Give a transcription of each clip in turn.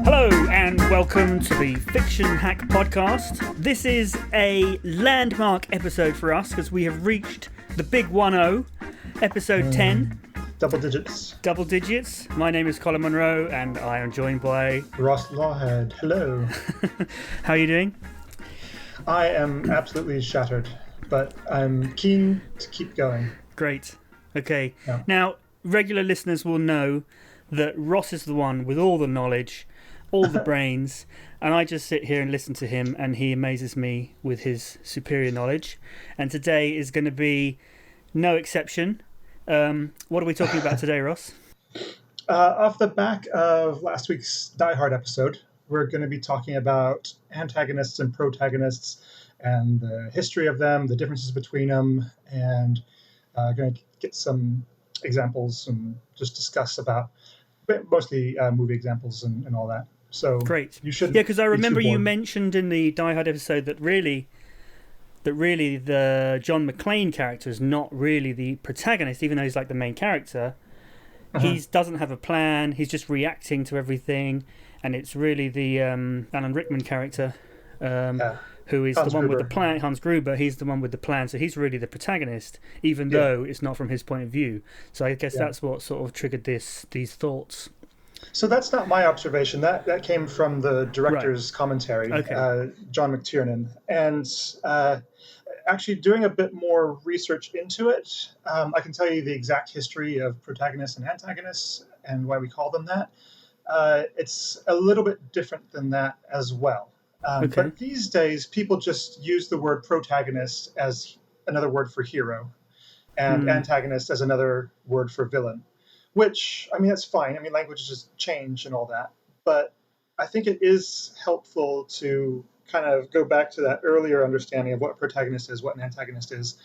Hello and welcome to the Fiction Hack Podcast. This is a landmark episode for us because we have reached the big 1-0, episode 10. Double digits. Double digits. My name is Colin Monroe and I am joined by... Ross Lawhead. Hello. How are you doing? I am absolutely shattered, but I'm keen to keep going. Great. Okay. Yeah. Now, regular listeners will know that Ross is the one with all the knowledge, all the brains, and I just sit here and listen to him, and he amazes me with his superior knowledge. And today is going to be no exception. What are we talking about today, Ross? Off the back of last week's Die Hard episode, we're going to be talking about antagonists and protagonists and the history of them, the differences between them, and going to get some examples and just discuss about mostly movie examples and all that. So great. You should. Yeah, because I remember you mentioned in the Die Hard episode that really the John McClane character is not really the protagonist, even though he's like the main character. He doesn't have a plan. He's just reacting to everything, and it's really the Alan Rickman character who is Hans the one Gruber. with the plan. Hans Gruber. He's the one with the plan, so he's really the protagonist, even though it's not from his point of view. So I guess that's what sort of triggered these thoughts. So that's not my observation. That came from the director's commentary, John McTiernan. And actually doing a bit more research into it, I can tell you the exact history of protagonists and antagonists and why we call them that. It's a little bit different than that as well. But these days, people just use the word protagonist as another word for hero and antagonist as another word for villain. Which, I mean, that's fine. I mean, languages just change and all that. But I think it is helpful to kind of go back to that earlier understanding of what a protagonist is, what an antagonist is,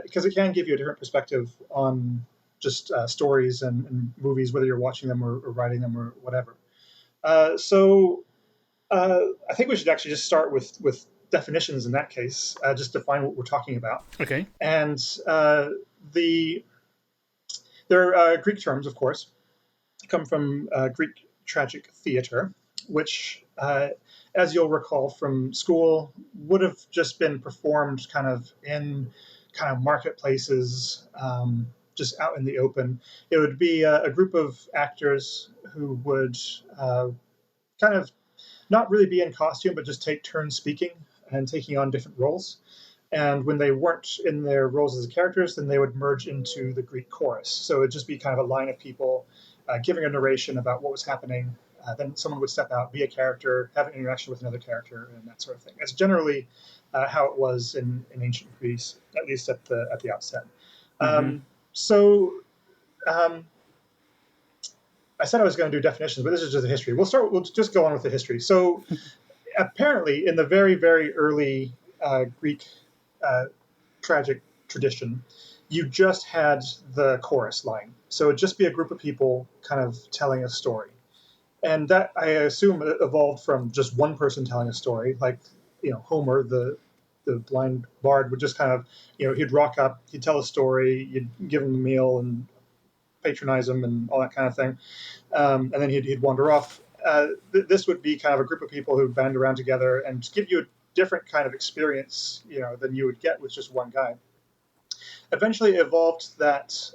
because it can give you a different perspective on just stories and movies, whether you're watching them or writing them or whatever. So I think we should actually just start with definitions in that case, just define what we're talking about. Okay. And they're Greek terms, of course, come from Greek tragic theater, which, as you'll recall from school, would have just been performed kind of in kind of marketplaces, just out in the open. It would be a group of actors who would kind of not really be in costume, but just take turns speaking and taking on different roles. And when they weren't in their roles as characters, then they would merge into the Greek chorus. So it would just be kind of a line of people giving a narration about what was happening. Then someone would step out, be a character, have an interaction with another character, and that sort of thing. That's generally how it was in ancient Greece, at least at the outset. I said I was going to do definitions, but this is just the history. We'll just go on with the history. So apparently, in the very, very early Greek tragic tradition, you just had the chorus line. So it'd just be a group of people kind of telling a story. And that, I assume, evolved from just one person telling a story. Like, Homer, the blind bard, would just kind of, he'd rock up, he'd tell a story, you'd give him a meal and patronize him and all that kind of thing. And then he'd wander off. This would be kind of a group of people who band around together and give you a different kind of experience, than you would get with just one guy. Eventually it evolved that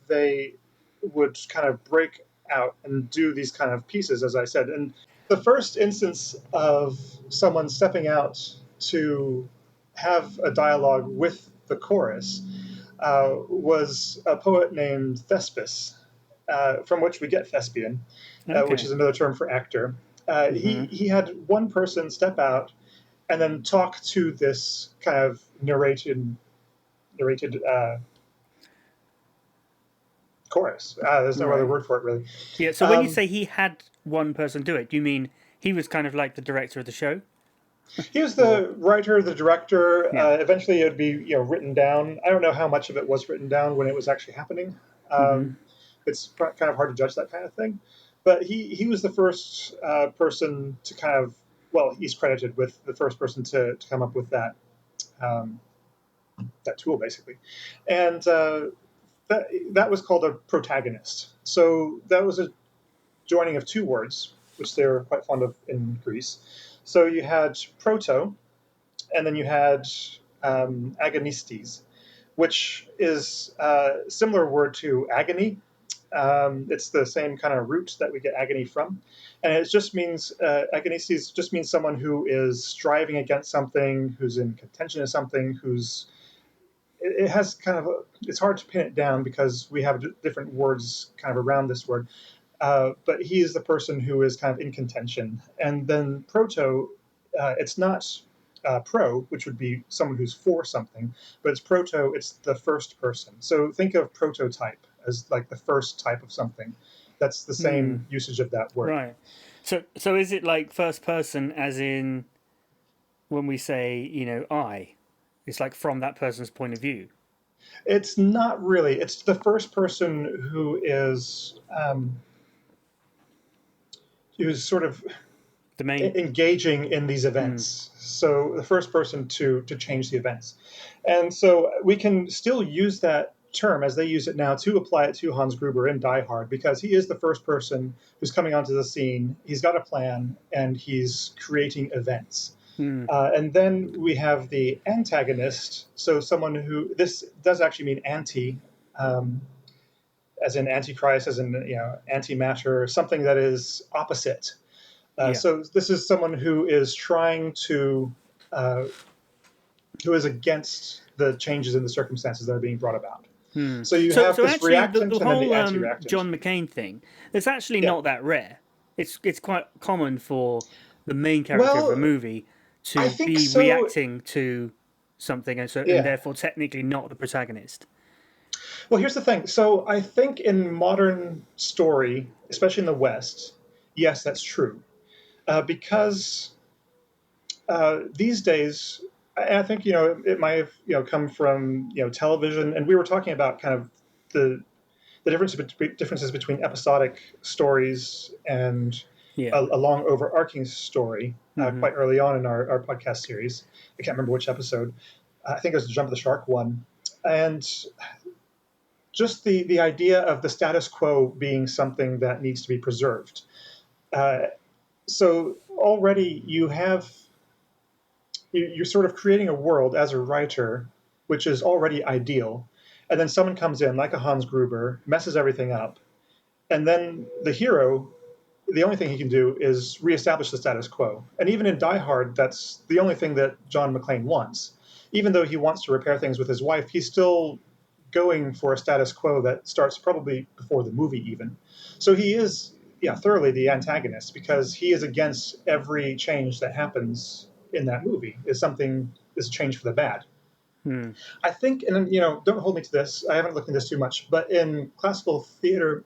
they would kind of break out and do these kind of pieces, as I said. And the first instance of someone stepping out to have a dialogue with the chorus was a poet named Thespis, from which we get thespian, which is another term for actor. He had one person step out and then talk to this kind of narrated chorus. There's no other word for it, really. Yeah, so when you say he had one person do it, do you mean he was kind of like the director of the show? He was the writer, the director. Eventually it would be written down. I don't know how much of it was written down when it was actually happening. It's kind of hard to judge that kind of thing. But he was the first person to kind of, he's credited with the first person to come up with that tool, basically. And that was called a protagonist. So that was joining of two words, which they were quite fond of in Greece. So you had proto, and then you had agonistes, which is a similar word to agony. It's the same kind of root that we get agony from. And it just means, agonistes just means someone who is striving against something, who's in contention of something, it has kind of, it's hard to pin it down because we have different words kind of around this word. But he is the person who is kind of in contention. And then proto, it's not pro, which would be someone who's for something, but it's proto, it's the first person. So think of prototype as like the first type of something. That's the same usage of that word. Right. So is it like first person as in when we say, I? It's like from that person's point of view. It's not really. It's the first person who's sort of The main. engaging in these events. So the first person to change the events. And so we can still use that term as they use it now to apply it to Hans Gruber in Die Hard, because he is the first person who's coming onto the scene. He's got a plan and he's creating events. And then we have the antagonist. So someone who, this does actually mean anti, as in antichrist, as in antimatter, something that is opposite. So this is someone who is trying to, who is against the changes in the circumstances that are being brought about. So you have this actually, reactant the and then whole the anti-reactant. John McCain thing, it's actually not that rare. It's quite common for the main character of a movie to be so. reacting to something, and therefore technically not the protagonist. Well, here's the thing. So I think in modern story, especially in the West, yes, that's true. Because these days, I think it might have come from television, and we were talking about kind of the differences between episodic stories and a long overarching story quite early on in our podcast series. I can't remember which episode. I think it was the Jump of the Shark one, and just the idea of the status quo being something that needs to be preserved. So already you're sort of creating a world as a writer which is already ideal, and then someone comes in like a Hans Gruber, messes everything up, and then the hero, the only thing he can do is reestablish the status quo. And even in Die Hard, that's the only thing that John McClane wants. Even though he wants to repair things with his wife, he's still going for a status quo that starts probably before the movie even. So he is thoroughly the antagonist, because he is against every change that happens in that movie. Is a change for the bad. I think, and don't hold me to this, I haven't looked into this too much, but in classical theater,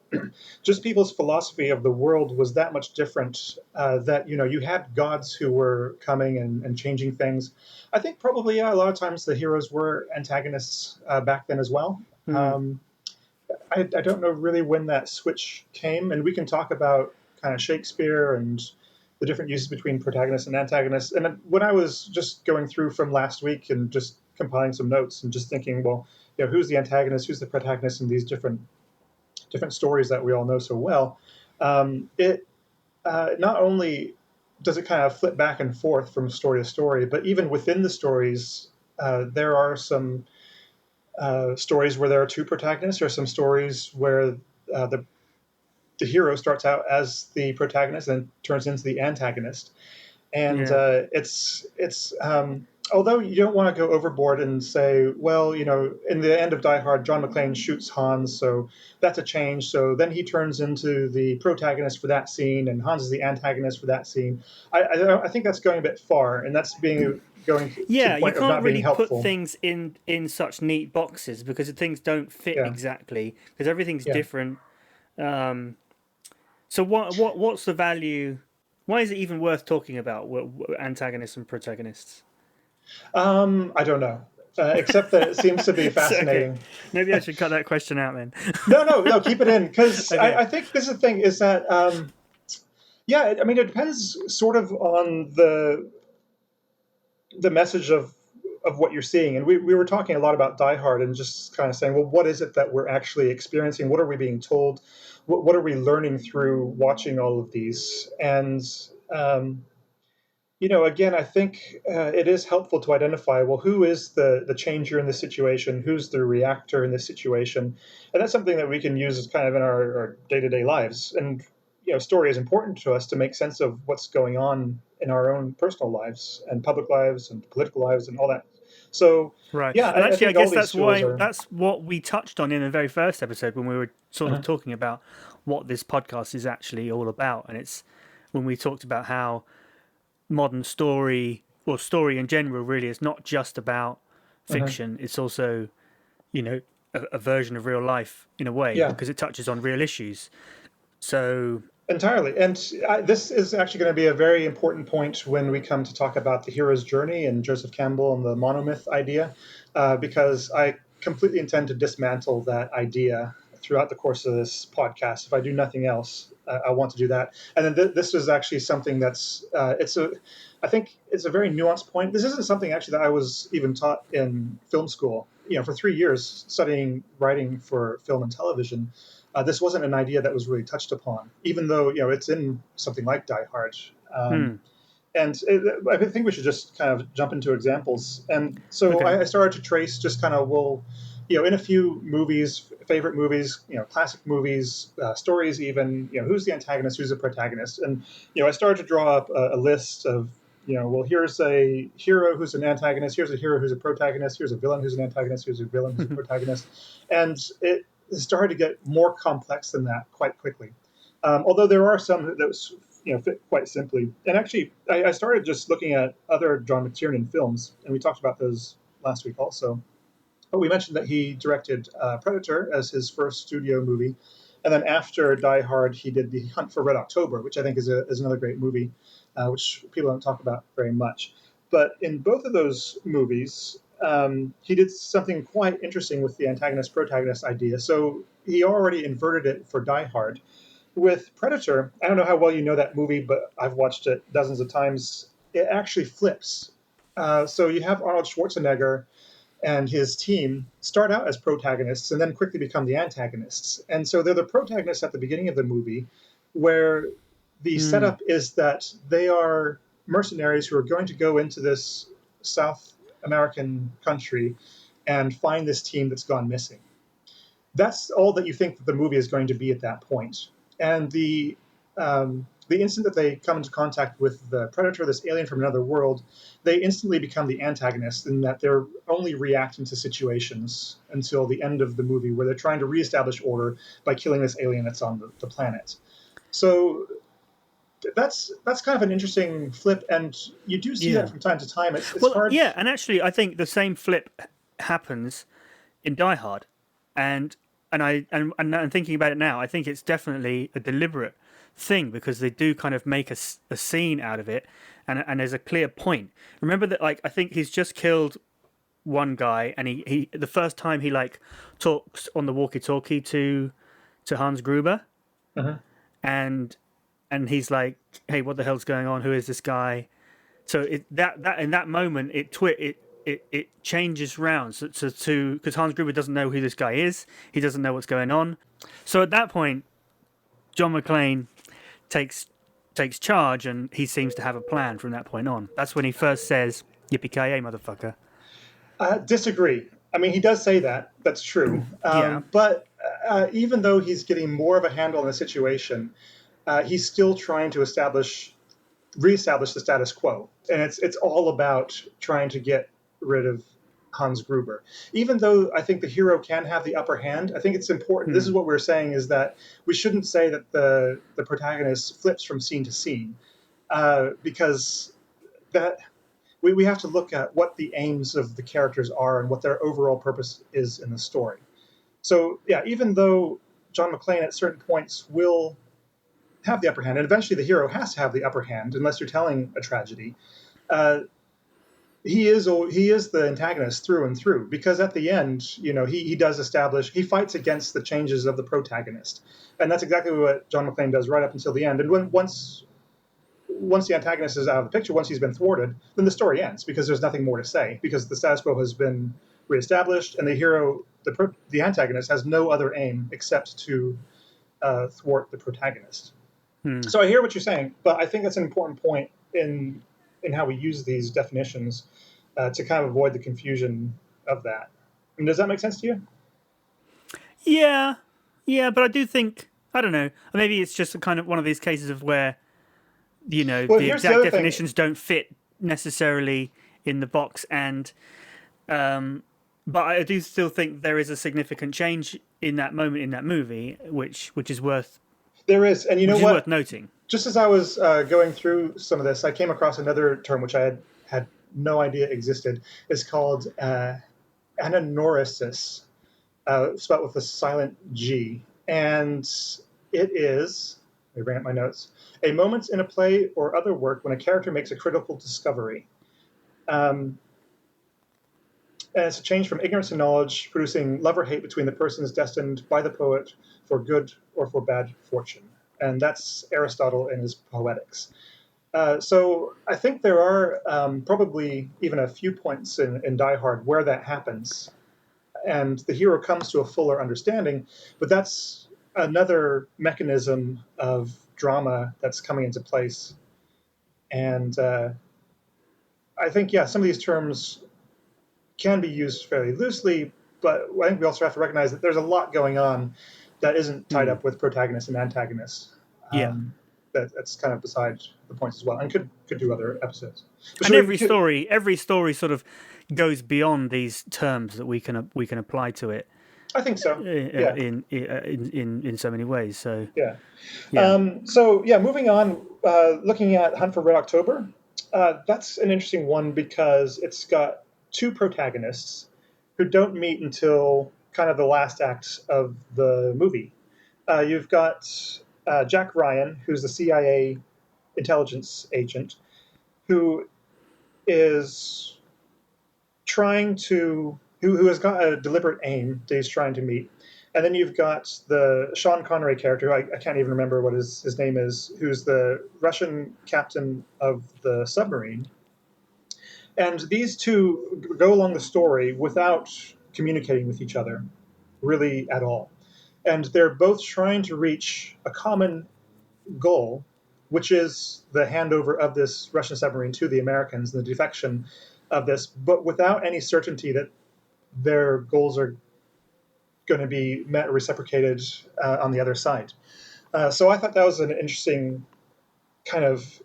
just people's philosophy of the world was that much different, that you had gods who were coming and changing things. I think probably a lot of times the heroes were antagonists back then as well. I don't know really when that switch came, and we can talk about kind of Shakespeare and the different uses between protagonists and antagonists. And when I was just going through from last week and just compiling some notes and just thinking, well, who's the antagonist, who's the protagonist in these different stories that we all know so well, it not only does it kind of flip back and forth from story to story, but even within the stories, there are some stories where there are two protagonists. There are some stories where the hero starts out as the protagonist and turns into the antagonist. And it's although you don't want to go overboard and say, well, in the end of Die Hard, John McClane shoots Hans, so that's a change. So then he turns into the protagonist for that scene, and Hans is the antagonist for that scene. I think that's going a bit far, and that's going to the point of not being helpful. You can't really put things in such neat boxes because things don't fit exactly, because everything's different. So what's the value? Why is it even worth talking about antagonists and protagonists? I don't know, except that it seems to be fascinating. Okay. Maybe I should cut that question out then. No, keep it in, because Okay. I think this is the thing, is that, it depends sort of on the message of of what you're seeing. And we were talking a lot about Die Hard and just kind of saying, well, what is it that we're actually experiencing? What are we being told? What are we learning through watching all of these? And again, I think it is helpful to identify, well, who is the changer in this situation? Who's the reactor in this situation? And that's something that we can use as kind of in our day-to-day lives. And, story is important to us to make sense of what's going on in our own personal lives and public lives and political lives and all that. So, Right. yeah, And I actually, I think all guess these tools are. that's what we touched on in the very first episode when we were sort of Uh-huh, talking about what this podcast is actually all about. And it's when we talked about how modern story, or story in general, really is not just about uh-huh. fiction. It's also, a version of real life in a way Yeah. because it touches on real issues. So, Entirely. And this is actually going to be a very important point when we come to talk about the hero's journey and Joseph Campbell and the monomyth idea, because I completely intend to dismantle that idea throughout the course of this podcast. If I do nothing else, I want to do that. And then this is actually something that's, I think it's a very nuanced point. This isn't something actually that I was even taught in film school. For 3 years studying writing for film and television, this wasn't an idea that was really touched upon, even though it's in something like Die Hard. hmm, I think we should just kind of jump into examples. And so okay. I started to trace just kind of, well, in a few movies, favorite movies, classic movies, stories, even, who's the antagonist, who's the protagonist, and I started to draw up a list of. Well, here's a hero who's an antagonist. Here's a hero who's a protagonist. Here's a villain who's an antagonist. Here's a villain who's a protagonist, and it started to get more complex than that quite quickly. Although there are some that was, fit quite simply. And actually, I started just looking at other John McTiernan films, and we talked about those last week also. But we mentioned that he directed Predator as his first studio movie, and then after Die Hard, he did The Hunt for Red October, which I think is another great movie, which people don't talk about very much. But in both of those movies, he did something quite interesting with the antagonist protagonist idea. So he already inverted it for Die Hard. With Predator, I don't know how well you know that movie, but I've watched it dozens of times. It actually flips. So you have Arnold Schwarzenegger and his team start out as protagonists and then quickly become the antagonists. And so they're the protagonists at the beginning of the movie, where the Hmm. setup is that they are mercenaries who are going to go into this South American country and find this team that's gone missing. That's all that you think that the movie is going to be at that point. And the instant that they come into contact with the predator, this alien from another world, they instantly become the antagonist in that they're only reacting to situations until the end of the movie, where they're trying to reestablish order by killing this alien that's on the planet. So that's kind of an interesting flip, and you do see that Yeah. from time to time. It's Well, hard. yeah, and actually, I think the same flip happens in Die Hard, and and thinking about it now, I think it's definitely a deliberate thing because they do kind of make a scene out of it, and there's a clear point. Remember that, like, I think he's just killed one guy, and he the first time he like talks on the walkie-talkie to Hans Gruber, Uh-huh. and he's like, "Hey, what the hell's going on? Who is this guy?" So that in that moment it changes round to because Hans Gruber doesn't know who this guy is. He doesn't know what's going on. So at that point, John McClane takes takes charge and he seems to have a plan from that point on. That's when he first says, "Yippee ki yay, motherfucker!" Disagree. I mean, he does say that. That's true. Yeah. But even though he's getting more of a handle on the situation, he's still trying to reestablish the status quo, and it's all about trying to get rid of Hans Gruber. Even though I think the hero can have the upper hand, I think it's important. This Hmm. is what we're saying: is that we shouldn't say that the protagonist flips from scene to scene, because that we have to look at what the aims of the characters are and what their overall purpose is in the story. So yeah, even though John McClane at certain points will have the upper hand, and eventually the hero has to have the upper hand unless you're telling a tragedy. Uh, he is the antagonist through and through, because at the end, he does establish, he fights against the changes of the protagonist, and that's exactly what John McClane does right up until the end. And once the antagonist is out of the picture, once he's been thwarted, then the story ends because there's nothing more to say because the status quo has been reestablished, and the hero, the antagonist, has no other aim except to thwart the protagonist. So I hear what you're saying, but I think that's an important point in how we use these definitions to kind of avoid the confusion of that. I mean, does that make sense to you? Yeah, yeah, but I do think, I don't know, maybe it's just a kind of one of these cases of where, Well, the here's the exact other thing. definitions don't fit necessarily in the box, and but I do still think there is a significant change in that moment in that movie, which is worth There is, and you know what? noting. Just as I was going through some of this, I came across another term which I had no idea existed. It's called ananorisis, spelled with a silent G. And it is, let me bring up my notes, a moment in a play or other work when a character makes a critical discovery. And it's a change from ignorance to knowledge, producing love or hate between the persons destined by the poet for good or for bad fortune. And that's Aristotle in his Poetics. So I think there are probably even a few points in Die Hard where that happens, and the hero comes to a fuller understanding. But that's another mechanism of drama that's coming into place. And I think, yeah, some of these terms can be used fairly loosely, but I think we also have to recognize that there's a lot going on that isn't tied up with protagonists and antagonists. Yeah. That's kind of beside the point as well, and could do other episodes. But And every story sort of goes beyond these terms that we can apply to it. I think so. Yeah. In so many ways. So Yeah. yeah. Moving on, looking at Hunt for Red October, that's an interesting one because it's got two protagonists who don't meet until kind of the last act of the movie. You've got Jack Ryan, who's the CIA intelligence agent, who is who has got a deliberate aim that he's trying to meet. And then you've got the Sean Connery character, I can't even remember what his name is, who's the Russian captain of the submarine. And these two go along the story without communicating with each other, really at all. And they're both trying to reach a common goal, which is the handover of this Russian submarine to the Americans and the defection of this, but without any certainty that their goals are going to be met or reciprocated on the other side. So I thought that was an interesting kind of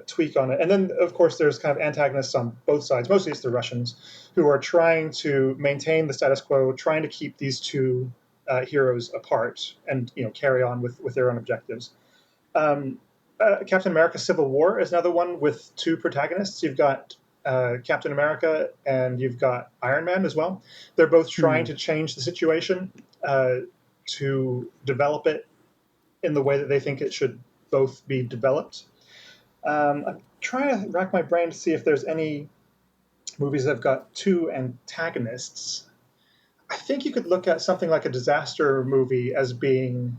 tweak on it. And then, of course, there's kind of antagonists on both sides. Mostly it's the Russians who are trying to maintain the status quo, trying to keep these two heroes apart and carry on with their own objectives. Captain America Civil War is another one with two protagonists. You've got Captain America and you've got Iron Man as well. They're both trying to change the situation, to develop it in the way that they think it should both be developed. I'm trying to rack my brain to see if there's any movies that have got two antagonists. I think you could look at something like a disaster movie as being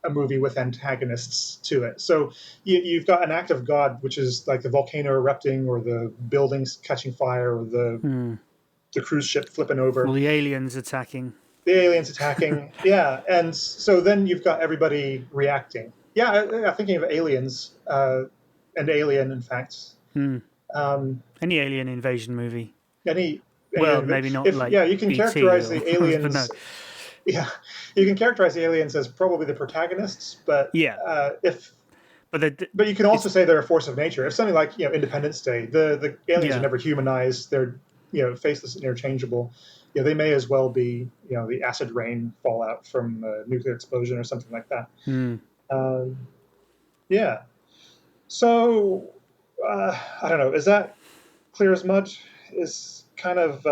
a movie with antagonists to it. So you've got an act of God, which is like the volcano erupting or the buildings catching fire or the cruise ship flipping over. Or the aliens attacking. The aliens attacking, yeah. And so then you've got everybody reacting. Yeah, thinking of Aliens and Alien, in fact. Any alien invasion movie. Well, maybe not. You can BT characterize or, the aliens. No. Yeah, you can characterize the aliens as probably the protagonists, but but you can also say they're a force of nature. If something like Independence Day, the aliens are never humanized; they're faceless and interchangeable. They may as well be the acid rain fallout from a nuclear explosion or something like that. Yeah. So I don't know. Is that clear as mud? Is kind of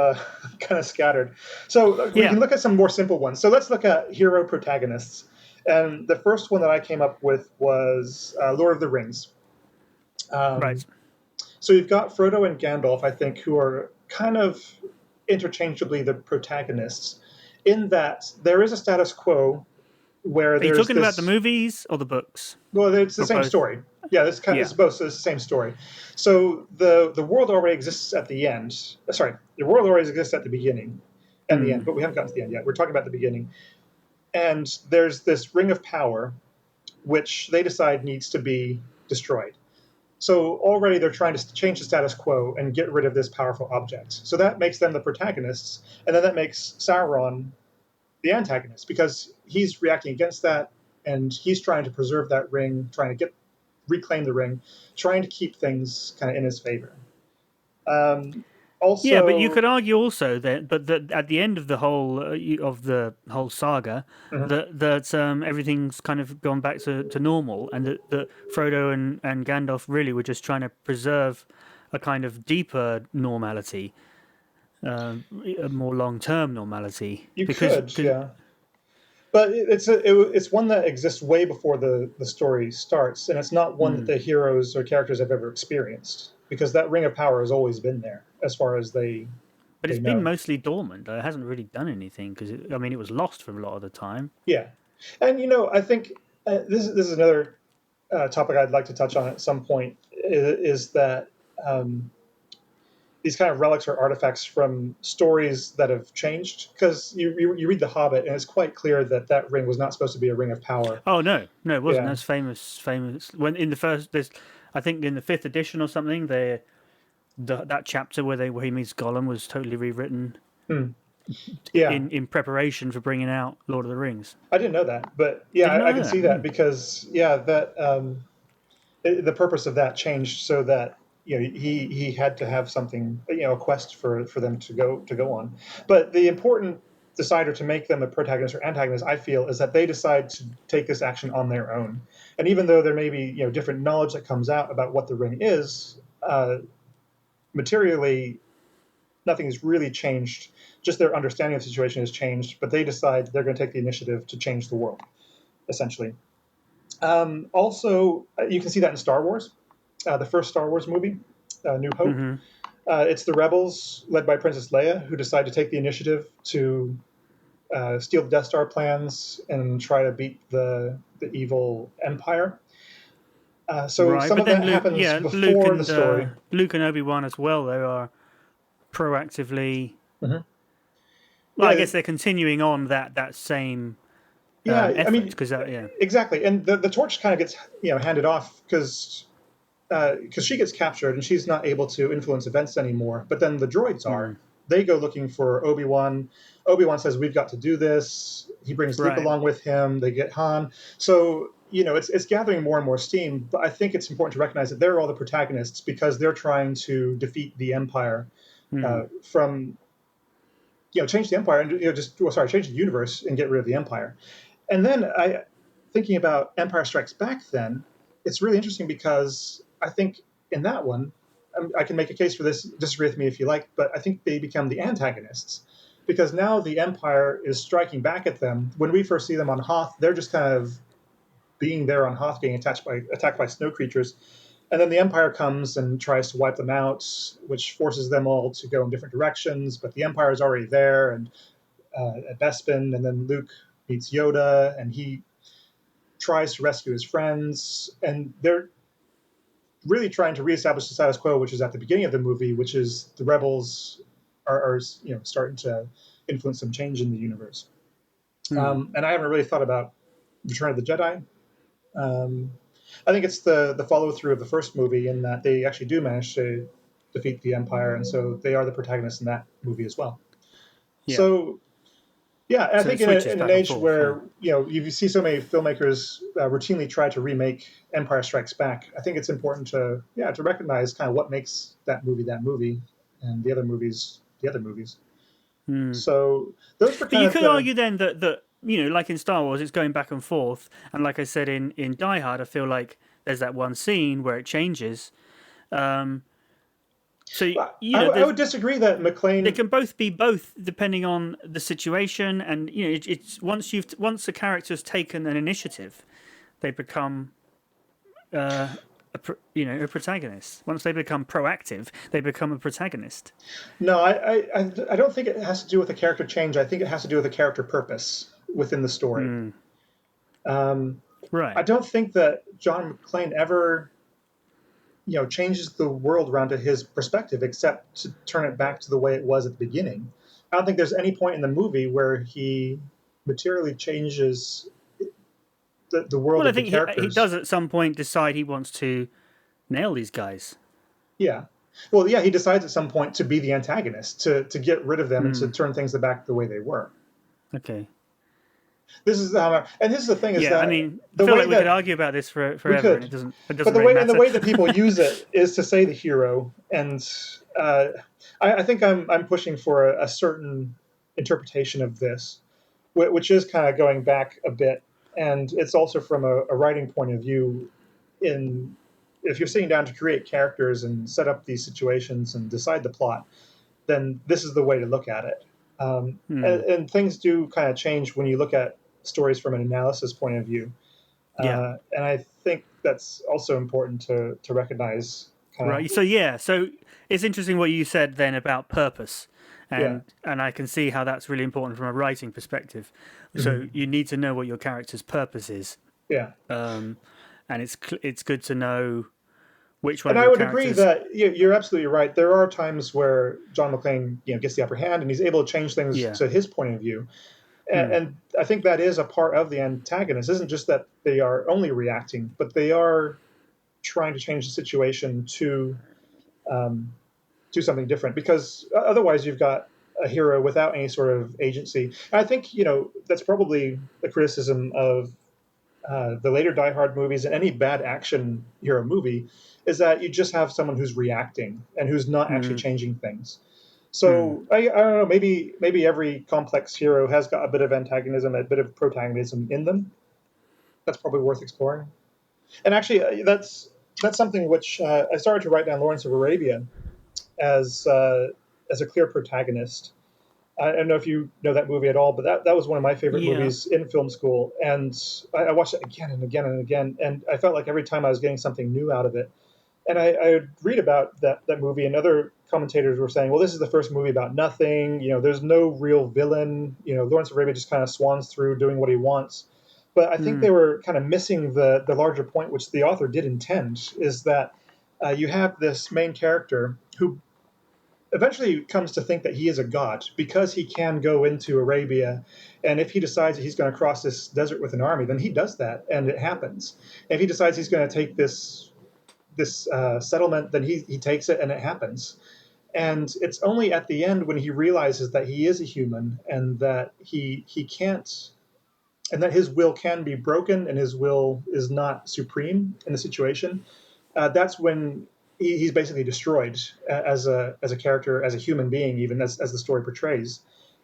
scattered. So we can look at some more simple ones. So let's look at hero protagonists. And the first one that I came up with was Lord of the Rings. Right. So you've got Frodo and Gandalf, I think, who are kind of interchangeably the protagonists, in that there is a status quo where Are you there's talking about the this. movies or the books? Well, it's the Or same both? story. Yeah, this Yeah. is both. So it's the same story. So the world already exists at the end. Sorry, the world already exists at the beginning and the end, Mm. but we haven't gotten to the end yet. We're talking about the beginning. And there's this ring of power, which they decide needs to be destroyed. So already they're trying to change the status quo and get rid of this powerful object. So that makes them the protagonists, and then that makes Sauron the antagonist because he's reacting against that, and he's trying to preserve that ring, trying to reclaim the ring, trying to keep things kind of in his favor. Um, Yeah, but you also, could argue also that at the end of the whole saga, mhm. that everything's kind of gone back to normal, and that Frodo and Gandalf really were just trying to preserve a kind of deeper normality, a more long term normality, You because could, yeah, but it's one that exists way before the story starts, and it's not one that mm, the heroes or characters have ever experienced because that ring of power has always been there as far as but they it's been know. mostly dormant. It hasn't really done anything because I mean it was lost for a lot of the time. Yeah, and I think this is another topic I'd like to touch on at some point is that um, these kind of relics or artifacts from stories that have changed because you read The Hobbit and it's quite clear that that ring was not supposed to be a ring of power. Oh no, no, it wasn't. Yeah. That's famous. When in the first, there's, I think in the fifth edition or something, that chapter where he meets Gollum was totally rewritten Hmm. Yeah, in preparation for bringing out Lord of the Rings. I didn't know that, but yeah, Did you not I know can that? see that because yeah, that the purpose of that changed so that he had to have something, a quest for them to go on. But the important decider to make them a protagonist or antagonist, I feel, is that they decide to take this action on their own. And even though there may be different knowledge that comes out about what the ring is, materially nothing has really changed. Just their understanding of the situation has changed, but they decide they're going to take the initiative to change the world, essentially. Also, you can see that in Star Wars, the first Star Wars movie, New Hope. Hmm. It's the rebels, led by Princess Leia, who decide to take the initiative to steal the Death Star plans and try to beat the evil Empire. So Right, some but of then that happens Luke before the and story. Luke and Obi-Wan as well. They are proactively. Mhm. Well, I Yeah, guess they're continuing on that same yeah. I effort mean, because yeah. exactly. And the torch kind of gets handed off because she gets captured and she's not able to influence events anymore. But then the droids are. Mm, They go looking for Obi Wan. Obi Wan says, "We've got to do this." He brings Luke right. along with him. They get Han. So it's gathering more and more steam. But I think it's important to recognize that they're all the protagonists because they're trying to defeat the Empire Mm, from change the Empire and change the universe and get rid of the Empire. And then thinking about Empire Strikes Back, then it's really interesting because I think in that one, I can make a case for this. Disagree with me if you like, but I think they become the antagonists because now the Empire is striking back at them. When we first see them on Hoth, they're just kind of being there on Hoth, getting attacked by snow creatures, and then the Empire comes and tries to wipe them out, which forces them all to go in different directions. But the Empire is already there, and at Bespin, and then Luke meets Yoda, and he tries to rescue his friends, and they're really trying to reestablish the status quo, which is at the beginning of the movie, which is the rebels are starting to influence some change in the universe. mm. And I haven't really thought about Return of the Jedi. Um, I think it's the follow through of the first movie in that they actually do manage to defeat the Empire, and so they are the protagonists in that movie as well. Yeah. So yeah, and I So think it switches in an back and age forth. Yeah. where you see so many filmmakers routinely try to remake Empire Strikes Back, I think it's important to recognize kind of what makes that movie, and the other movies the other movies. Mm. So those were But kind you of could the argue then that like in Star Wars, it's going back and forth, and like I said in Die Hard, I feel like there's that one scene where it changes. Um, so I would disagree that they McClane. can both be both depending on the situation, and it's once a character's taken an initiative, they become a protagonist. Once they become proactive, they become a protagonist. No, I don't think it has to do with a character change. I think it has to do with a character purpose within the story. Right. I don't think that John McClane ever, changes the world around to his perspective, except to turn it back to the way it was at the beginning. I don't think there's any point in the movie where he materially changes the world Well, I of the think he characters. does at some point decide he wants to nail these guys. Yeah. Well, yeah, he decides at some point to be the antagonist, to get rid of them and to turn things back the way they were. Okay. This is and this is the thing is Yeah, I that mean, I the feel way like we could that argue about this we forever, and could, it but doesn't really the matter. way that people use it is to say the hero, and uh, I think I'm pushing for a certain interpretation of this, which is kind of going back a bit, and it's also from a writing point of view. In If you're sitting down to create characters and set up these situations and decide the plot, then this is the way to look at it. And things do kind of change when you look at stories from an analysis point of view. Yeah. And I think that's also important to recognize. Kind of, Right. So yeah. So it's interesting what you said then about purpose, yeah, and I can see how that's really important from a writing perspective. So hmm you need to know what your character's purpose is, yeah. and it's good to know which one And of I your would agree characters. that you're absolutely right. There are times where John McClane, gets the upper hand and he's able to change things Yeah. to his point of view. And I think that is a part of the antagonist. It isn't just that they are only reacting, but they are trying to change the situation um, to something different. Because otherwise, you've got a hero without any sort of agency. And I think that's probably a criticism of the later Die Hard movies and any bad action hero movie is that you just have someone who's reacting and who's not actually changing things. So I don't know. Maybe every complex hero has got a bit of antagonism, a bit of protagonism in them. That's probably worth exploring. And actually, that's something which I started to write down Lawrence of Arabia as uh, as a clear protagonist. I don't know if you know that movie at all, but that was one of my favorite Yeah. movies in film school, and I watched it again and again and again, and I felt like every time I was getting something new out of it. And I would read about that movie, and other commentators were saying, "Well, this is the first movie about nothing. There's no real villain. Lawrence of Arabia just kind of swans through doing what he wants." But I think they were kind of missing the larger point, which the author did intend, is that you have this main character who eventually comes to think that he is a god because he can go into Arabia, and if he decides that he's going to cross this desert with an army, then he does that, and it happens. If he decides he's going to take this settlement, then he takes it, and it happens. And it's only at the end when he realizes that he is a human and that he can't, and that his will can be broken and his will is not supreme in the situation. That's when he's basically destroyed as a character, as a human being, even as the story portrays.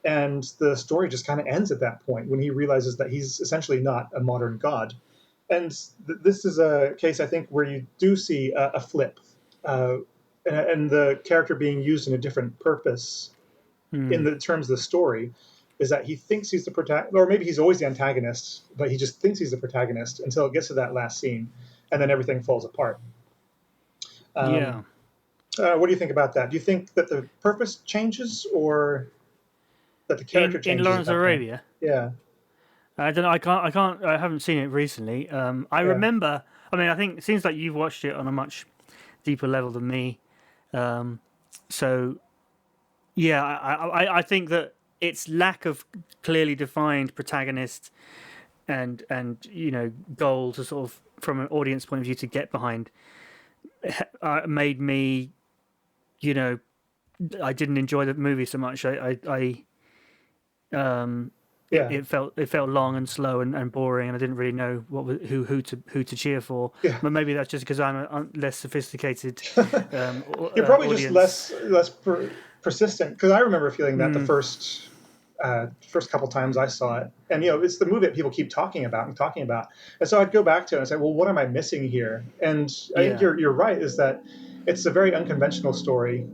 And the story just kind of ends at that point when he realizes that he's essentially not a modern god. And this is a case, I think, where you do see a flip, uh, and the character being used in a different purpose in the terms of the story. Is that he thinks he's the protagonist, or maybe he's always the antagonist, but he just thinks he's the protagonist until it gets to that last scene, and then everything falls apart. Yeah. Um, what do you think about that? Do you think that the purpose changes, or that the character In changes at Lawrence of that point? Arabia. Yeah, I don't know. I can't. I haven't seen it recently. I yeah, remember. I mean, I think it seems like you've watched it on a much deeper level than me. So yeah, I think that its lack of clearly defined protagonist and goal to sort of from an audience point of view to get behind made me you know I didn't enjoy the movie so much. yeah, It felt long and slow and boring, and I didn't really know who to cheer for. yeah. But maybe that's just because I'm a less sophisticated You're probably just audience. less persistent, because I remember feeling that the first couple times I saw it, and it's the movie that people keep talking about and talking about, and so I'd go back to it and say, well, what am I missing here? And I think Yeah, you're right, is that it's a very unconventional story.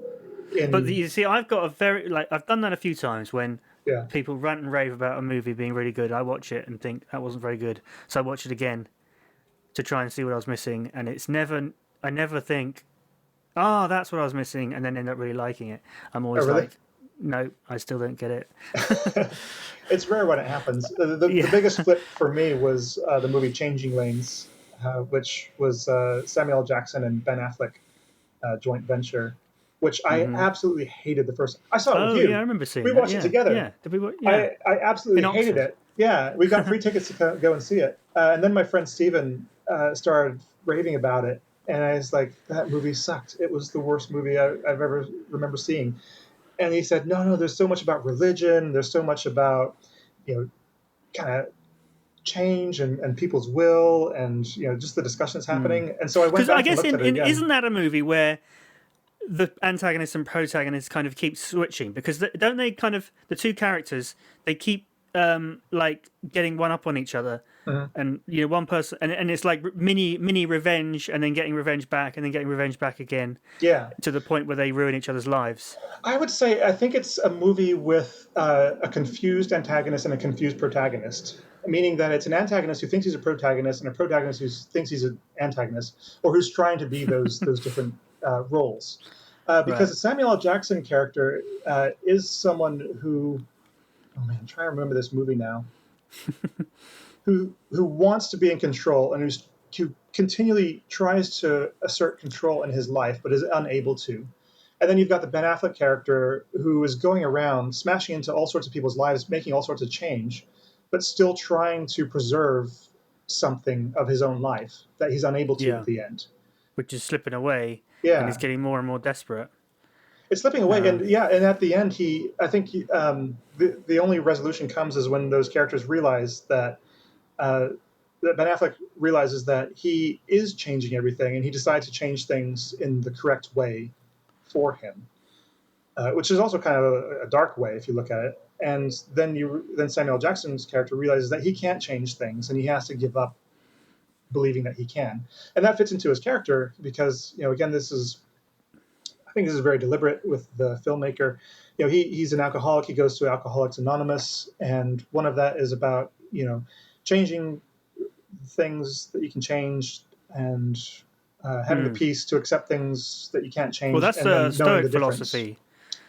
but In you see, I've got a very I've done that a few times when Yeah, people rant and rave about a movie being really good. I watch it and think that wasn't very good, so I watch it again to try and see what I was missing, and it's never. I never think, oh, that's what I was missing, and then end up really liking it. I'm oh always really? like, No, I still don't get it. It's rare when it happens. The Yeah. biggest flip for me was the movie Changing Lanes, which was Samuel L. Jackson and Ben Affleck joint venture, which I Hmm. absolutely hated the first. I saw it with Oh, yeah, I you. remember seeing We that. watched it Yeah, together. yeah. Did we? Yeah, I absolutely in hated Oxford. it. Yeah, we got free tickets to go and see it, and then my friend Steven started raving about it, and I was like, "That movie sucked. It was the worst movie I've ever remember seeing." And he said, "No, no, there's so much about religion. There's so much about, kind of change and people's will, and just the discussions happening." And so I went Because I back and guess looked at it in again. isn't that a movie where the antagonist and protagonist kind of keep switching? Because don't they kind of the two characters they keep like getting one up on each other, Mhm. and one person and it's like mini revenge, and then getting revenge back, and then getting revenge back again Yeah, to the point where they ruin each other's lives. I would say I think it's a movie with a confused antagonist and a confused protagonist, meaning that it's an antagonist who thinks he's a protagonist and a protagonist who thinks he's an antagonist, or who's trying to be those different roles. Because Right. the Samuel L. Jackson character is someone who, oh man, I'm trying to remember this movie now, who wants to be in control and who continually tries to assert control in his life but is unable to. And then you've got the Ben Affleck character who is going around smashing into all sorts of people's lives, making all sorts of change, but still trying to preserve something of his own life that he's unable to at Yeah. the end. Which is slipping away, and he's Yeah, getting more and more desperate. it's slipping away, Um, and yeah, and at the end, I think the only resolution comes is when those characters realize uh, that Ben Affleck realizes that he is changing everything, and he decides to change things in the correct way for him, which is also kind of a dark way if you look at it. And then Samuel Jackson's character realizes that he can't change things, and he has to give up believing that he can, and that fits into his character because again I think this is very deliberate with the filmmaker. He's an alcoholic. He goes to Alcoholics Anonymous, and one of that is about changing things that you can change, and having the hmm. peace to accept things that you can't Well, change, that's and then knowing the Stoic difference. philosophy.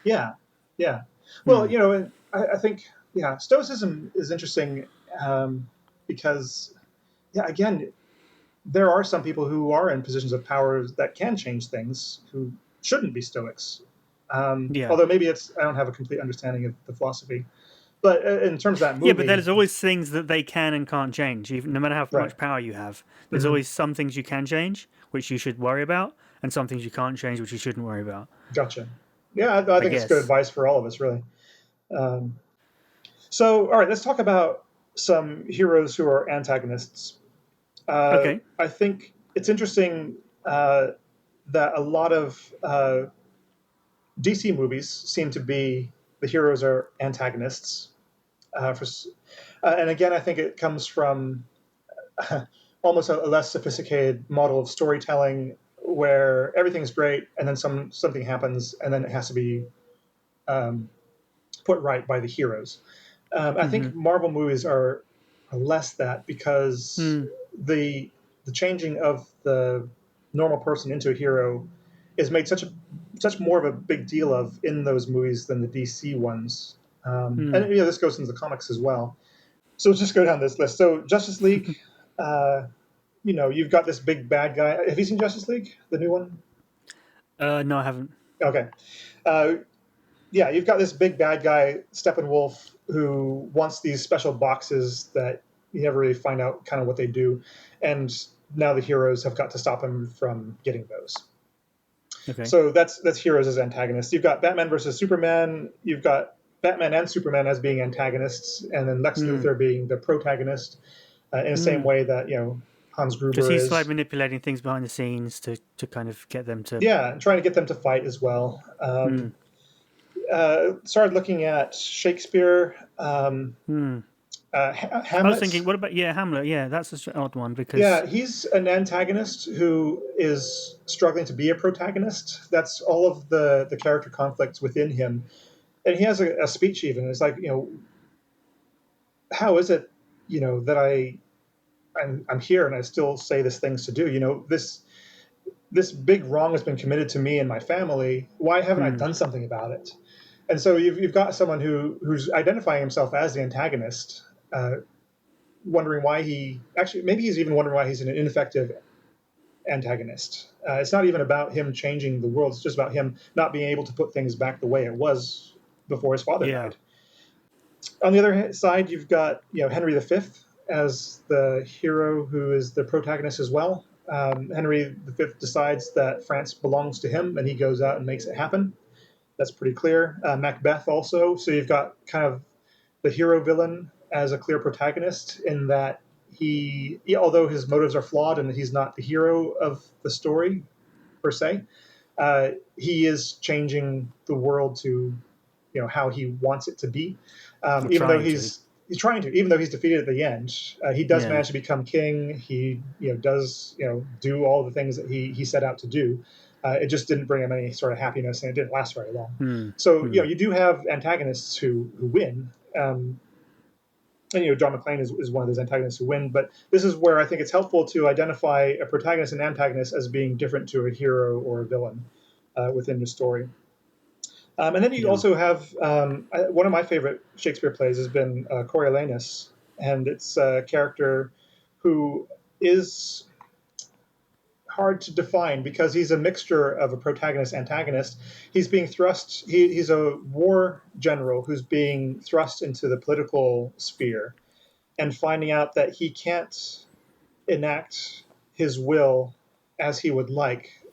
Yeah, yeah. Well, Hmm. I think Stoicism is interesting because again, there are some people who are in positions of power that can change things who shouldn't be Stoics. Yeah. Although maybe I don't have a complete understanding of the philosophy, but in terms of that Yeah, but movie, there's always things that they can and can't change. Even no matter how right? much power you have, there's Hmm. always some things you can change, which you should worry about, and some things you can't change, which you shouldn't worry about. Gotcha. Yeah, I I think it's good guess. advice for all of us, really. Um, so, all right, let's talk about some heroes who are antagonists. Okay. I think it's interesting that a lot of DC movies seem to be the heroes are antagonists. And again, I think it comes from almost a less sophisticated model of storytelling where everything's great and then something happens and then it has to be um, put right by the heroes. I Mm-hmm. think Marvel movies are less that because Hmm. the the changing of the normal person into a hero is made such more of a big deal of in those movies than the DC ones. Hmm. And this goes into the comics as well. So let's just go down this list. So Justice League, uh, you've got this big bad guy. Have you seen Justice League, the new one? No, I haven't. Okay. Uh, yeah, you've got this big bad guy, Steppenwolf, who wants these special boxes that you never really find out kind of what they do, and now the heroes have got to stop him from getting those. Okay. So that's heroes as antagonists. You've got Batman versus Superman. You've got Batman and Superman as being antagonists, and then Lex Hmm. Luthor being the protagonist, in the same Hmm. way that Hans Because Gruber he's like is. manipulating things behind the scenes to kind of get them to. Yeah, and trying to get them to fight as well. Hmm. Started looking at Shakespeare, Hmm. I was thinking, Hamlet. what about Hamlet? Yeah, that's an odd one because. Yeah, he's an antagonist who is struggling to be a protagonist. That's all of the character conflicts within him, and he has a speech even. It's like how is it that I'm here and I still say this things to do. This big wrong has been committed to me and my family. Why haven't I Hmm. done something about it? And so you've got someone who's identifying himself as the antagonist, wondering why maybe he's even wondering why he's an ineffective antagonist. It's not even about him changing the world. It's just about him not being able to put things back the way it was before his father Yeah. died. On the other side, you've got Henry V as the hero who is the protagonist as well. Henry V decides that France belongs to him, and he goes out and makes it happen. That's pretty clear. Macbeth also. So you've got kind of the hero villain as a clear protagonist in that although his motives are flawed and he's not the hero of the story per se, he is changing the world to how he wants it to be. Even though he's trying to, even though he's defeated at the end, he does manage to become king. He does do all the things that he set out to do. It just didn't bring him any sort of happiness, and it didn't last very long. So you do have antagonists who win. And John McClane is one of those antagonists who win. But this is where I think it's helpful to identify a protagonist and antagonist as being different to a hero or a villain within the story. And then you also have one of my favorite Shakespeare plays has been Coriolanus, and it's a character who is hard to define because he's a mixture of a protagonist antagonist. He's being thrust. He's a war general who's being thrust into the political sphere, and finding out that he can't enact his will as he would like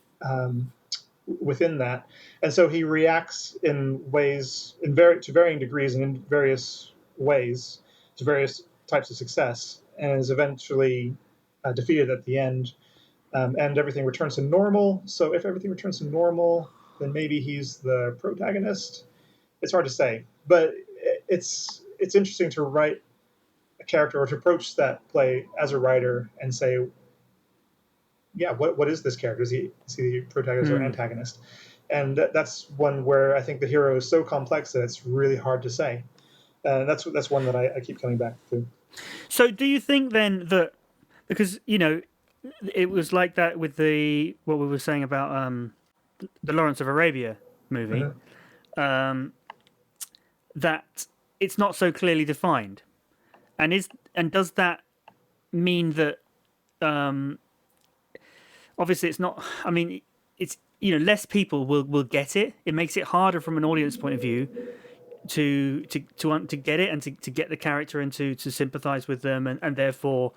within that, and so he reacts in ways to varying degrees and in various ways to various types of success, and is eventually defeated at the end. And everything returns to normal. So if everything returns to normal, then maybe he's the protagonist. It's hard to say, but it's interesting to write a character or to approach that play as a writer and say, yeah, what is this character? Is he the protagonist or antagonist? And that's one where I think the hero is so complex that it's really hard to say. And that's one that I keep coming back to. So do you think then that, because it was like that with what we were saying about the Lawrence of Arabia movie, that it's not so clearly defined, and does that mean that obviously it's not? I mean, it's less people will get it. It makes it harder from an audience point of view to get it and to get the character and to sympathize with them and therefore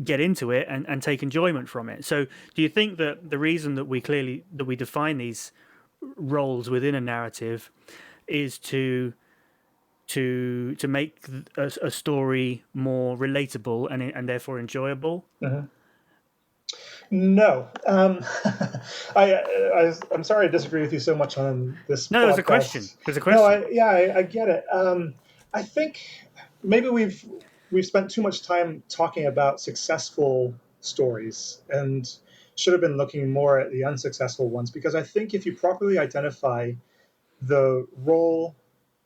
get into it and take enjoyment from it. So do you think that the reason that we define these roles within a narrative is to make a story more relatable and therefore enjoyable? No. I'm sorry I disagree with you so much on this. No, podcast. it was a question. It was a question. No, I get it. I think maybe we've spent too much time talking about successful stories and should have been looking more at the unsuccessful ones, because I think if you properly identify the role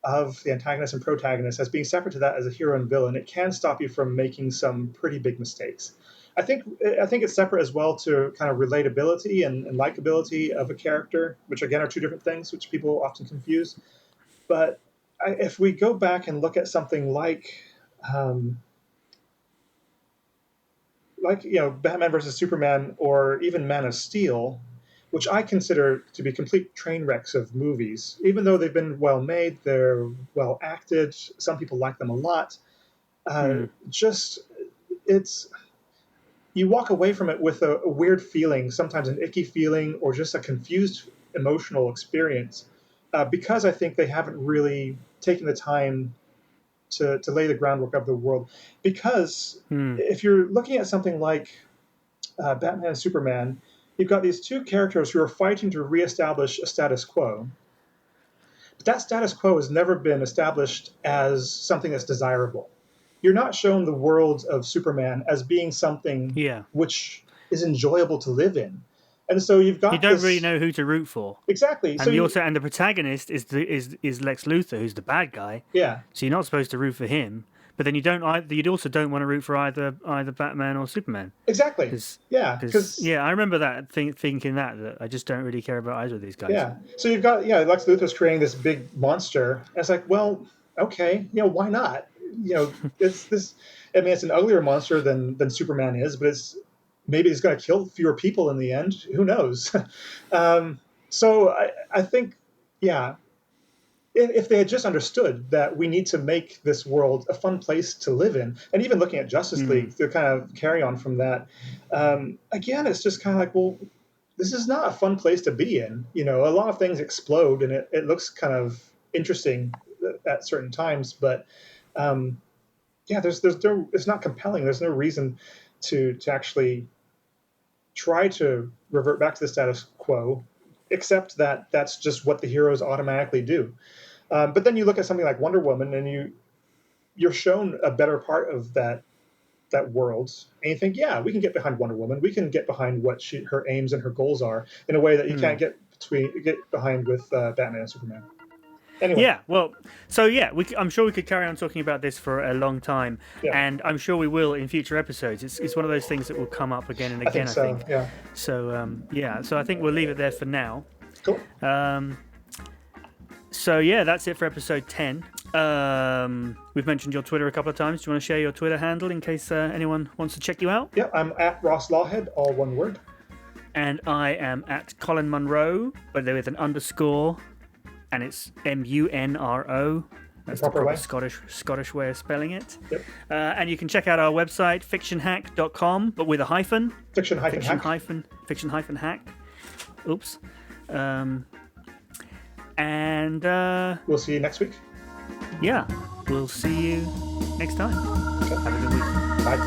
of the antagonist and protagonist as being separate to that as a hero and villain, it can stop you from making some pretty big mistakes. I think it's separate as well to kind of relatability and likability of a character, which again are two different things, which people often confuse. But if we go back and look at something like Batman versus Superman, or even Man of Steel, which I consider to be complete train wrecks of movies. Even though they've been well made, they're well acted. Some people like them a lot. You walk away from it with a weird feeling, sometimes an icky feeling, or just a confused emotional experience, because I think they haven't really taken the time to lay the groundwork of the world. Because if you're looking at something like Batman and Superman, you've got these two characters who are fighting to reestablish a status quo. But that status quo has never been established as something that's desirable. You're not shown the world of Superman as being something which is enjoyable to live in. And so you don't really know who to root for. Exactly. And and the protagonist is Lex Luthor, who's the bad guy. Yeah. So you're not supposed to root for him, But then you also don't want to root for either Batman or Superman. Exactly. Yeah. Because I remember that thinking that I just don't really care about either of these guys. Yeah. So you've got Lex Luthor's creating this big monster. And it's like, well, okay, why not? It's this. I mean, it's an uglier monster than Superman is, but maybe it's going to kill fewer people in the end. Who knows? So I think, yeah, if they had just understood that we need to make this world a fun place to live in, and even looking at Justice League, to kind of carry on from that, again, it's just kind of like, well, this is not a fun place to be in. A lot of things explode, and it looks kind of interesting at certain times, but it's not compelling. There's no reason to actually try to revert back to the status quo, except that that's just what the heroes automatically do. But then you look at something like Wonder Woman, and you're shown a better part of that world, and you think, yeah, we can get behind Wonder Woman. We can get behind what her aims and her goals are in a way that you can't get behind with Batman and Superman. Anyway. Yeah, well, so yeah, I'm sure we could carry on talking about this for a long time, and I'm sure we will in future episodes. It's one of those things that will come up again and again, I think. Yeah. So, so I think we'll leave it there for now. Cool. So, yeah, that's it for episode 10. We've mentioned your Twitter a couple of times. Do you want to share your Twitter handle in case anyone wants to check you out? Yeah, I'm at Ross Lawhead, all one word. And I am at Colin Munro, but there is an underscore. And it's Munro. That's the proper Scottish way of spelling it. Yep. And you can check out our website, fictionhack.com, but with a hyphen. Fiction-hack. Oops. And we'll see you next week. Yeah, we'll see you next time. Okay. Have a good week. Bye.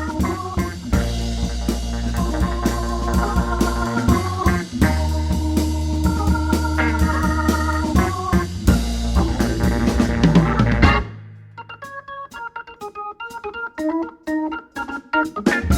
Thank you.